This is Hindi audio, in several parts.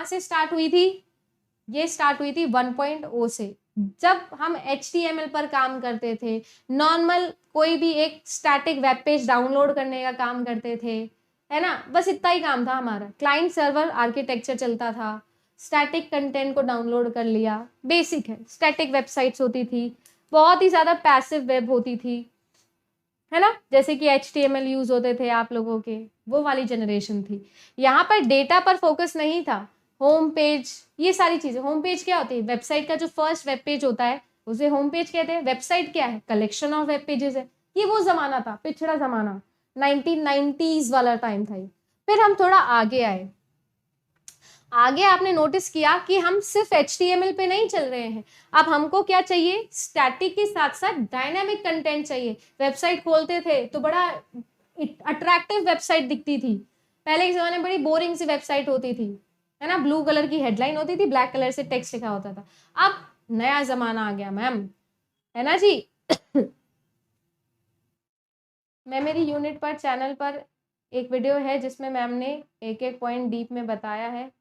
से स्टार्ट हुई थी? ये स्टार्ट हुई थी 1.0 से, जब हम HTML पर काम करते थे, नॉर्मल कोई भी एक स्टैटिक वेब पेज डाउनलोड करने का काम करते थे, है ना, बस इतना ही काम था हमारा। क्लाइंट सर्वर आर्किटेक्चर चलता था, स्टैटिक कंटेंट को डाउनलोड कर लिया, बेसिक है। स्टैटिक वेबसाइट्स होती थी, बहुत ही ज़्यादा पैसिव वेब होती थी, है ना, जैसे कि HTML यूज होते थे आप लोगों के, वो वाली जनरेशन थी। यहाँ पर डेटा पर फोकस नहीं था, होम पेज, ये सारी चीजें। होम पेज क्या होती है? वेबसाइट का जो फर्स्ट वेब पेज होता है उसे होम पेज कहते हैं। वेबसाइट क्या है? कलेक्शन ऑफ वेब पेजेस है। ये वो जमाना था, पिछड़ा जमाना, 1990s वाला टाइम था ये। फिर हम थोड़ा आगे आए, आगे आपने नोटिस किया कि हम सिर्फ HTML पे नहीं चल रहे हैं, अब हमको क्या चाहिए? स्टैटिक के साथ साथ डायनामिक कंटेंट चाहिए। वेबसाइट खोलते थे तो बड़ा अट्रैक्टिव वेबसाइट दिखती थी, पहले के जमाने में बड़ी बोरिंग सी वेबसाइट होती थी, है ना, ब्लू कलर की हेडलाइन होती थी, ब्लैक कलर से टेक्स्ट लिखा होता था। अब नया जमाना आ गया मैम, है ना जी। मेमोरी यूनिट पर चैनल पर एक वीडियो है जिसमें मैम ने एक एक पॉइंट डीप में बताया है,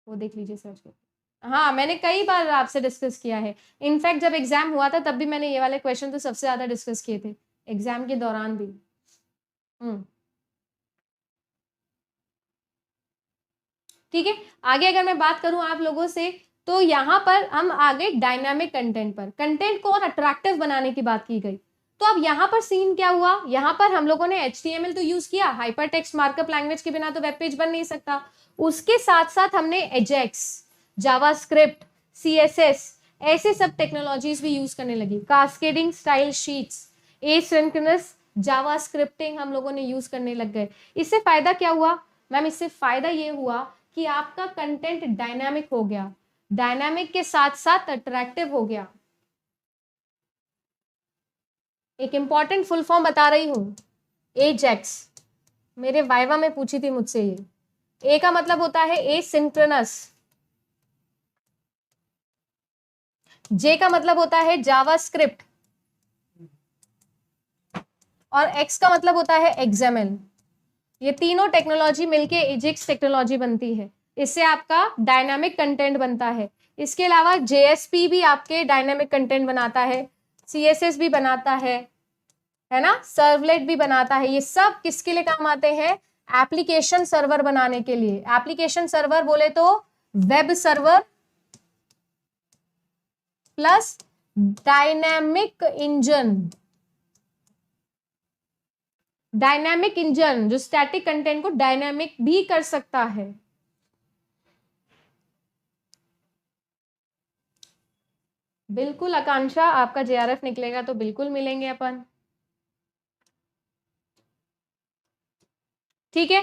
वो देख लीजिए सर्च करके। हाँ, मैंने कई बार आपसे डिस्कस किया है, इनफैक्ट जब एग्जाम हुआ था तब भी मैंने ये वाले क्वेश्चन तो सबसे ज्यादा डिस्कस किए थे, एग्जाम के दौरान भी। ठीक है, आगे अगर मैं बात करूं आप लोगों से, तो यहाँ पर हम आगे डायनामिक कंटेंट पर, कंटेंट को और अट्रैक्टिव बनाने की बात की गई। तो अब यहाँ पर सीन क्या हुआ? यहाँ पर हम लोगों ने HTML तो यूज किया, हाइपर टेक्स्ट मार्कअप लैंग्वेज के बिना तो वेब पेज बन नहीं सकता। उसके साथ साथ हमने एजेक्स, जावास्क्रिप्ट, CSS, ऐसे सब टेक्नोलॉजीज भी यूज करने लगी। कास्केडिंग स्टाइल शीट्स, एसिंक्रोनस जावास्क्रिप्टिंग हम लोगों ने यूज करने लग गए। इससे फायदा क्या हुआ मैम? इससे फायदा ये हुआ कि आपका कंटेंट डायनामिक हो गया, डायनामिक के साथ साथ अट्रैक्टिव हो गया। एक इंपॉर्टेंट फुल फॉर्म बता रही हूं, एजेक्स, मेरे वाइवा में पूछी थी मुझसे ये। ए का मतलब होता है एसिंक्रोनस, जे का मतलब होता है जावास्क्रिप्ट, और एक्स का मतलब होता है एक्सएमएल। ये तीनों टेक्नोलॉजी मिलके एजेक्स टेक्नोलॉजी बनती है, इससे आपका डायनामिक कंटेंट बनता है। इसके अलावा JSP भी आपके डायनामिक कंटेंट बनाता है, CSS भी बनाता है ना, सर्वलेट भी बनाता है। ये सब किसके लिए काम आते हैं? एप्लीकेशन सर्वर बनाने के लिए। एप्लीकेशन सर्वर बोले तो web server plus dynamic engine, dynamic engine जो स्टैटिक कंटेंट को डायनामिक भी कर सकता है। बिल्कुल आकांक्षा, आपका JRF निकलेगा तो बिल्कुल मिलेंगे अपन, ठीक है।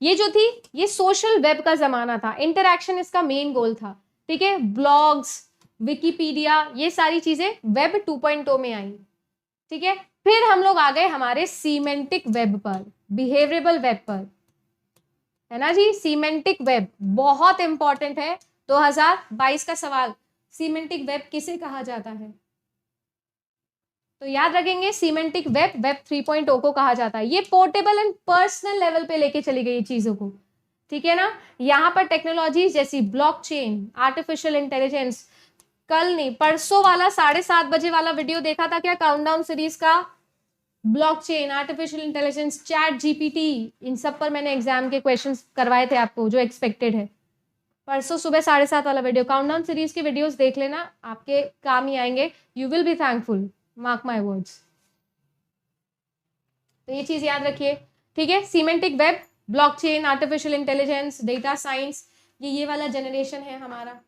ये जो थी, ये सोशल वेब का जमाना था, इंटरैक्शन इसका मेन गोल था, ठीक है। ब्लॉग्स, विकिपीडिया, ये सारी चीजें वेब 2.0 में आई, ठीक है। फिर हम लोग आ गए हमारे सीमेंटिक वेब पर, बिहेवियरेबल वेब पर, है ना जी। सीमेंटिक वेब बहुत इंपॉर्टेंट है, 2022 का सवाल, सीमेंटिक वेब किसे कहा जाता है? तो याद रखेंगे, सीमेंटिक वेब, वेब 3.0 को कहा जाता है। ये पोर्टेबल एंड पर्सनल लेवल पे लेके चली गई चीजों को, ठीक है ना। यहाँ पर टेक्नोलॉजी जैसी ब्लॉकचेन, आर्टिफिशियल इंटेलिजेंस, कल नहीं परसों वाला 7:30 बजे वाला वीडियो देखा था क्या काउंटडाउन सीरीज का? Blockchain, artificial intelligence, chat GPT, इन सब पर मैंने एग्जाम के क्वेश्चंस करवाए थे आपको, जो एक्सपेक्टेड है। परसों सुबह 7:30 वाला वीडियो, काउंटडाउन सीरीज के वीडियोस देख लेना, आपके काम ही आएंगे। You will be thankful, mark my words. तो ये चीज याद रखिए, ठीक है। Semantic web, blockchain, artificial intelligence, data science, ये वाला जनरेशन है हमारा,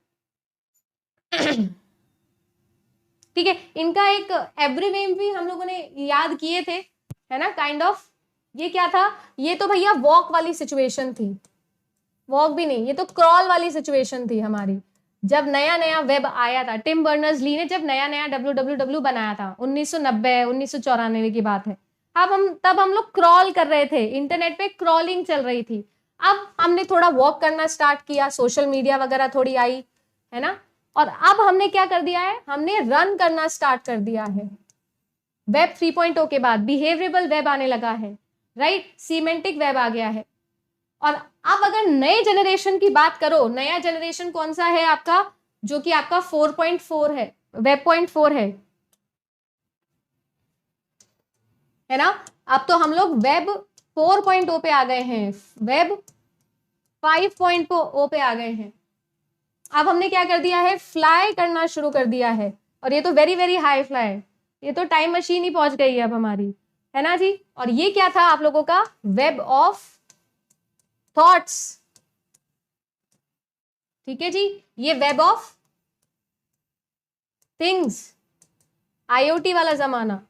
ठीक है। इनका एक एब्रीनेम भी हम लोगों ने याद किए थे, है ना, काइंड ऑफ। ये क्या था? ये तो भैया वॉक वाली सिचुएशन थी, वॉक भी नहीं, ये तो क्रॉल वाली सिचुएशन थी हमारी, जब नया नया वेब आया था। टिम बर्नर्स ली ने जब नया नया www बनाया था, 1990 1994 की बात है। तब हम लोग क्रॉल कर रहे थे, इंटरनेट पे क्रॉलिंग चल रही थी। अब हमने थोड़ा वॉक करना स्टार्ट किया, सोशल मीडिया वगैरह थोड़ी आई, है ना। और अब हमने क्या कर दिया है? हमने रन करना स्टार्ट कर दिया है। वेब 3.0 के बाद बिहेवियरेबल वेब आने लगा है, राइट, सीमेंटिक वेब आ गया है। और अब अगर नए जनरेशन की बात करो, नया जनरेशन कौन सा है आपका, जो कि आपका 4.4 है, वेब पॉइंट 4 है ना। अब तो हम लोग वेब 4.0 पे आ गए हैं, वेब 5.0 पे आ गए हैं। अब हमने क्या कर दिया है, फ्लाई करना शुरू कर दिया है, और ये तो वेरी वेरी हाई फ्लाई है, ये तो टाइम मशीन ही पहुंच गई है अब हमारी, है ना जी। और ये क्या था आप लोगों का, वेब ऑफ थॉट्स, ठीक है जी। ये वेब ऑफ थिंग्स, आईओटी वाला जमाना